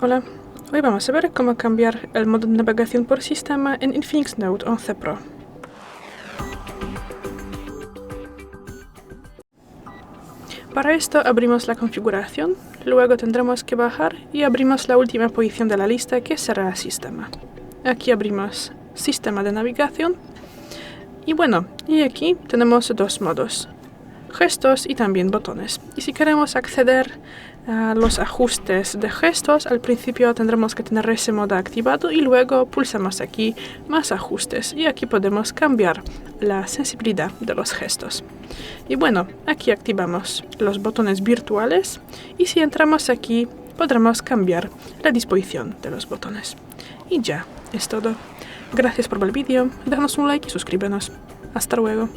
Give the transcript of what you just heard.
Hola, hoy vamos a ver cómo cambiar el modo de navegación por sistema en INFINIX Note 11 Pro. Para esto abrimos la configuración, luego tendremos que bajar y abrimos la última posición de la lista que será sistema. Aquí abrimos sistema de navegación y aquí tenemos dos modos, gestos y también botones. Y si queremos acceder a los ajustes de gestos, al principio tendremos que tener ese modo activado y luego pulsamos aquí más ajustes y aquí podemos cambiar la sensibilidad de los gestos. Y aquí activamos los botones virtuales y si entramos aquí podremos cambiar la disposición de los botones. Y ya, es todo. Gracias por ver el vídeo, déjanos un like y suscríbenos. Hasta luego.